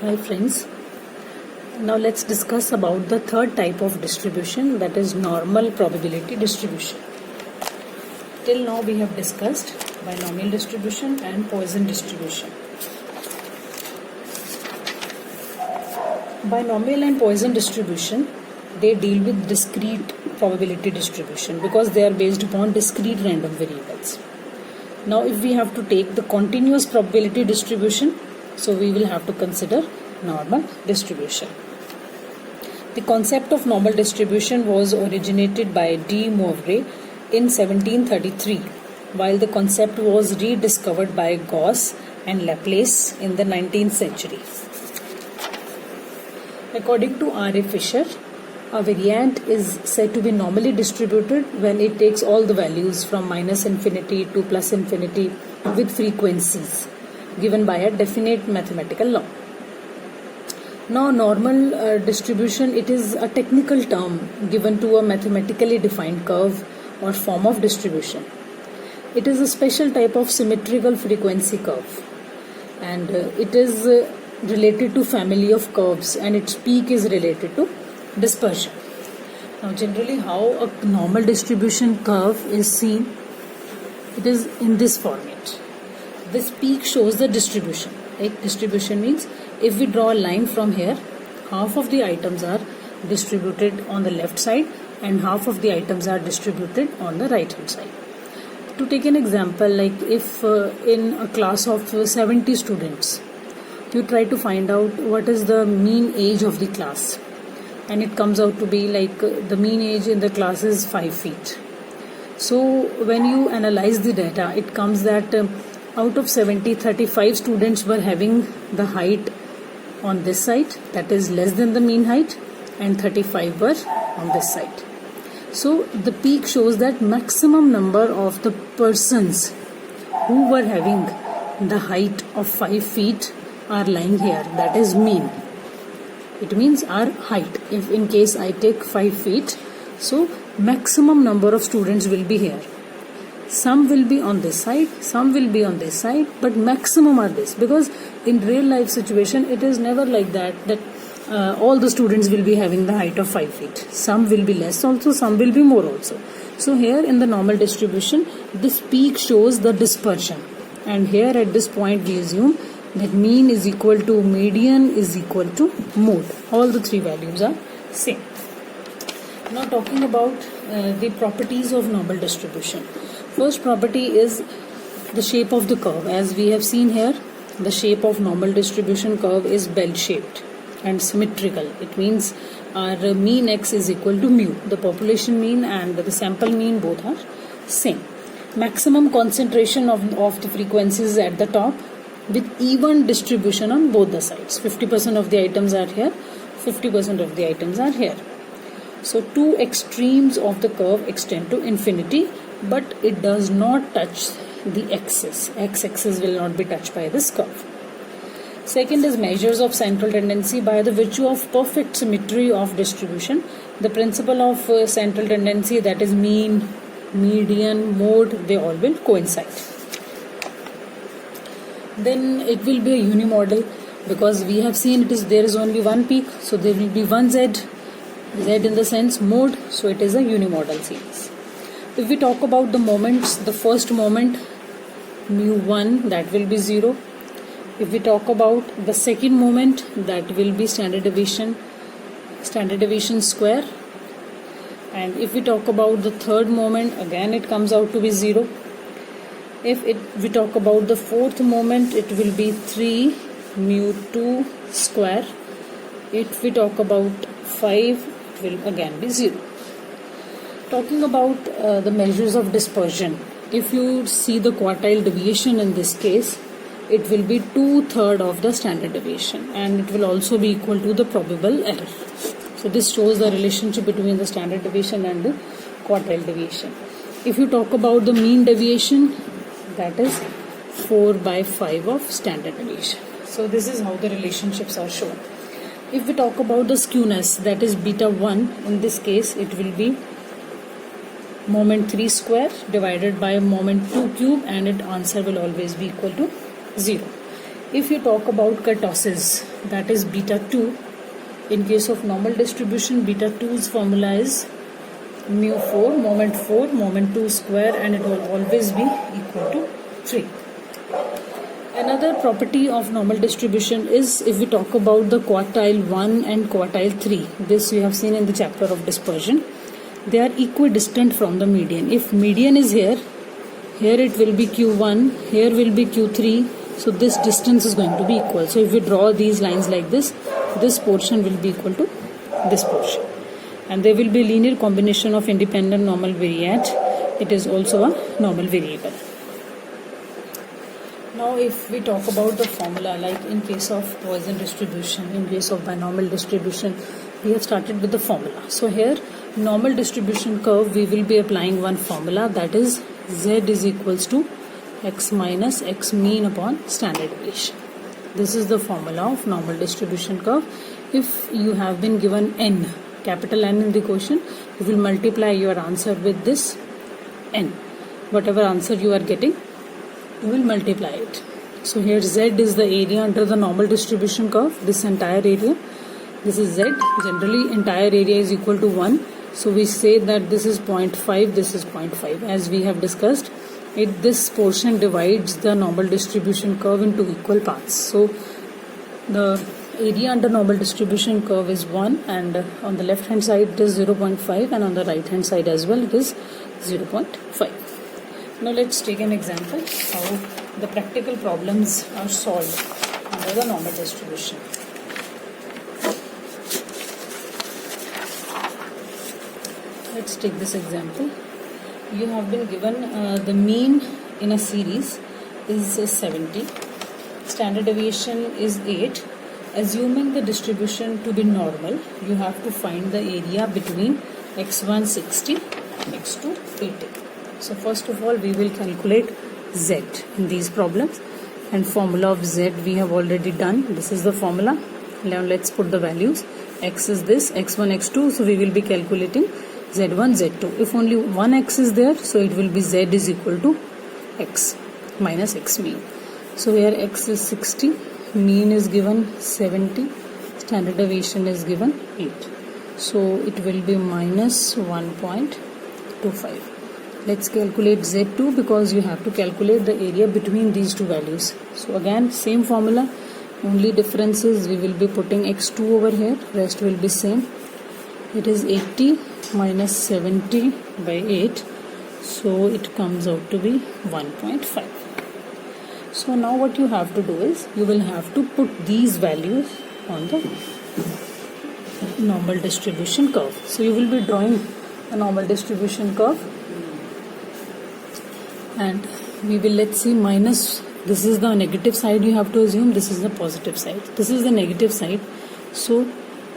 Hi friends, now let's discuss about the third type of distribution, that is normal probability distribution. Till now we have discussed binomial distribution and Poisson distribution. Binomial and Poisson distribution, they deal with discrete probability distribution because they are based upon discrete random variables. Now if we have to take the continuous probability distribution, so we will have to consider normal distribution. The concept of normal distribution was originated by De Moivre in 1733, while the concept was rediscovered by Gauss and Laplace in the 19th century. According to R.A. Fisher, a variant is said to be normally distributed when it takes all the values from minus infinity to plus infinity with frequencies given by a definite mathematical law. Now, normal distribution, it is a technical term given to a mathematically defined curve or form of distribution. It is a special type of symmetrical frequency curve, and it is related to family of curves, and its peak is related to dispersion. Now, generally how a normal distribution curve is seen, it is in this format. This peak shows the distribution. Like distribution means if we draw a line from here, half of the items are distributed on the left side and half of the items are distributed on the right hand side. To take an example, like if in a class of 70 students, you try to find out what is the mean age of the class, and it comes out to be like the mean age in the class is 5 feet. So when you analyze the data, it comes that out of 70, 35 students were having the height on this side, that is less than the mean height, and 35 were on this side. So the peak shows that maximum number of the persons who were having the height of 5 feet are lying here, that is mean. It means our height. If in case I take 5 feet, so maximum number of students will be here. Some will be on this side, some will be on this side, but maximum are this, because in real life situation it is never like that all the students will be having the height of 5 feet. Some will be less also, some will be more also. So here in the normal distribution, this peak shows the dispersion, and here at this point we assume that mean is equal to median is equal to mode. All the three values are same. Now talking about the properties of normal distribution. First property is the shape of the curve. As we have seen here, the shape of normal distribution curve is bell-shaped and symmetrical. It means our mean x is equal to mu. The population mean and the sample mean both are same. Maximum concentration of the frequencies at the top with even distribution on both the sides. 50% of the items are here, 50% of the items are here. So two extremes of the curve extend to infinity, but it does not touch the axis. X-axis will not be touched by this curve. Second is measures of central tendency. By the virtue of perfect symmetry of distribution, the principle of central tendency, that is mean, median, mode, they all will coincide. Then it will be a unimodal, because we have seen there is only one peak, so there will be one z in the sense mode, so it is a unimodal series. If we talk about the moments, the first moment mu1, that will be 0. If we talk about the second moment, that will be standard deviation square. And if we talk about the third moment, again it comes out to be 0. If we talk about the fourth moment, it will be 3 mu2 square. If we talk about 5, it will again be 0. Talking about the measures of dispersion, if you see the quartile deviation in this case, it will be 2/3 of the standard deviation, and it will also be equal to the probable error. So this shows the relationship between the standard deviation and the quartile deviation. If you talk about the mean deviation, that is 4/5 of standard deviation. So this is how the relationships are shown. If we talk about the skewness, that is beta 1, in this case it will be moment 3 square divided by moment 2 cube, and its answer will always be equal to 0. If you talk about kurtosis, that is beta 2. In case of normal distribution, beta 2's formula is mu 4, moment 2 square, and it will always be equal to 3. Another property of normal distribution is if we talk about the quartile 1 and quartile 3. This we have seen in the chapter of dispersion. They are equidistant from the median. If median is here it will be Q1, here will be Q3. So this distance is going to be equal. So if we draw these lines like this portion will be equal to this portion. And there will be a linear combination of independent normal variate. It is also a normal variable. Now if we talk about the formula, like in case of Poisson distribution, in case of binomial distribution, we have started with the formula. So here normal distribution curve, we will be applying one formula, that is Z is equals to x minus x mean upon standard deviation. This is the formula of normal distribution curve. If you have been given n, capital N in the question, you will multiply your answer with this n. Whatever answer you are getting, you will multiply it. So here Z is the area under the normal distribution curve, this entire area. This is Z. Generally entire area is equal to 1. So we say that this is 0.5, this is 0.5. As we have discussed, this portion divides the normal distribution curve into equal parts. So the area under normal distribution curve is 1, and on the left hand side it is 0.5, and on the right hand side as well it is 0.5. Now let's take an example how the practical problems are solved under the normal distribution. Let's take this example. You have been given the mean in a series is 70. Standard deviation is 8. Assuming the distribution to be normal, you have to find the area between x1 60, x2 80. So first of all, we will calculate Z in these problems, and formula of Z we have already done. This is the formula. Now let's put the values. X is this, x1, x2. So we will be calculating Z1, Z2. If only one x is there, so it will be Z is equal to x minus x mean. So here x is 60, mean is given 70, standard deviation is given 8. So it will be minus 1.25. Let's calculate Z2 because you have to calculate the area between these two values. So again same formula, only difference is we will be putting x2 over here, rest will be same. It is 80 minus 70 by 8, so it comes out to be 1.5. So now what you have to do is you will have to put these values on the normal distribution curve. So you will be drawing a normal distribution curve, and we will, let's see, minus, this is the negative side you have to assume, this is the positive side. This is the negative side, so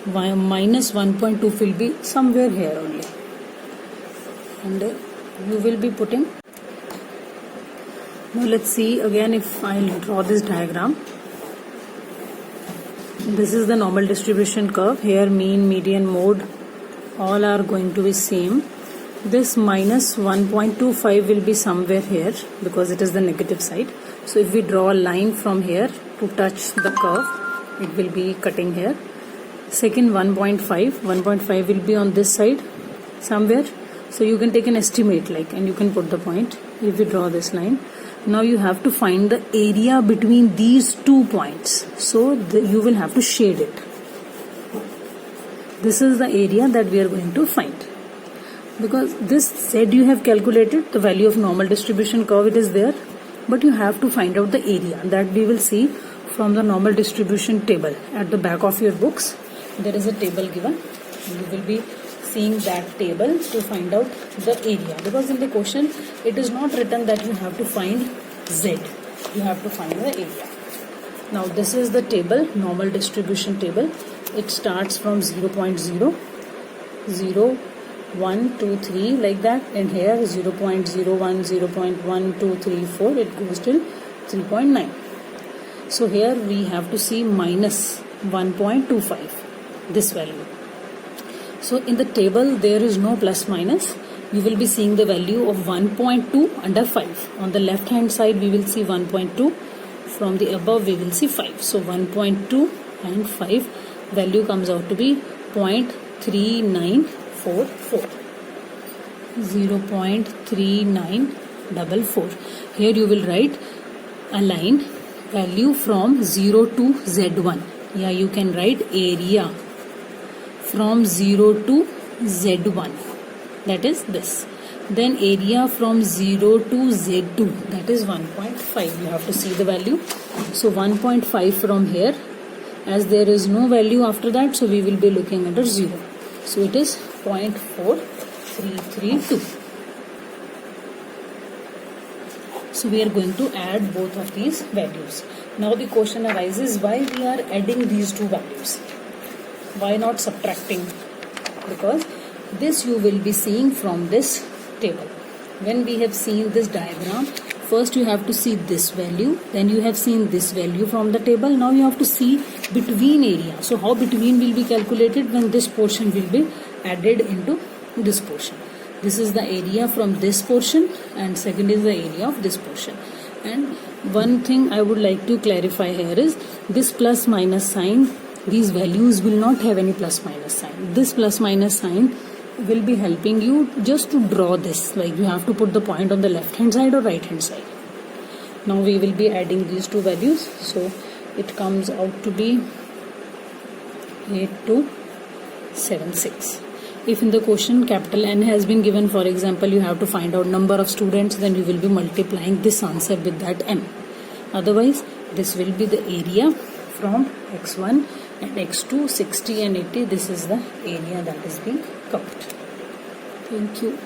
minus 1.2 will be somewhere here only, and you will be putting. Now let's see again, if I'll draw this diagram. This is the normal distribution curve. Here mean, median, mode all are going to be same. This minus 1.25 will be somewhere here because it is the negative side. So if we draw a line from here to touch the curve, it will be cutting here. Second 1.5 will be on this side somewhere. So you can take an estimate and you can put the point. If we draw this line, now you have to find the area between these 2 points. So you will have to shade it. This is the area that we are going to find. Because this Z you have calculated, the value of normal distribution curve, it is there. But you have to find out the area that we will see from the normal distribution table. At the back of your books, there is a table given. You will be seeing that table to find out the area. Because in the question, it is not written that you have to find Z. You have to find the area. Now this is the table, normal distribution table. It starts from 0.0, 0, 1, 2, 3 like that, and here 0.01, 0.1, 2, 3, 4, it goes till 3.9. So here we have to see minus 1.25, this value. So in the table there is no plus minus. You will be seeing the value of 1.2 under 5. On the left hand side we will see 1.2, from the above we will see 5. So 1.2 and 5 value comes out to be 0.3944. 0.3944. Here you will write a line value from 0 to Z1. Yeah, you can write area from 0 to Z1. That is this. Then area from 0 to Z2. That is 1.5. You have to see the value. So 1.5 from here. As there is no value after that, so we will be looking under 0. So it is 0.4332. So we are going to add both of these values. Now the question arises, why we are adding these two values? Why not subtracting? Because this you will be seeing from this table. When we have seen this diagram, first you have to see this value, then you have seen this value from the table. Now you have to see between area. So how between will be calculated? When this portion will be added into this portion. This is the area from this portion and second is the area of this portion. And one thing I would like to clarify here is this plus minus sign, these values will not have any plus minus sign. This plus minus sign will be helping you just to draw this, like you have to put the point on the left hand side or right hand side. Now we will be adding these two values, so it comes out to be 8276. If in the question capital N has been given, for example, you have to find out number of students, then you will be multiplying this answer with that N. Otherwise, this will be the area from x1 and x2, 60 and 80. This is the area that is being covered. Thank you.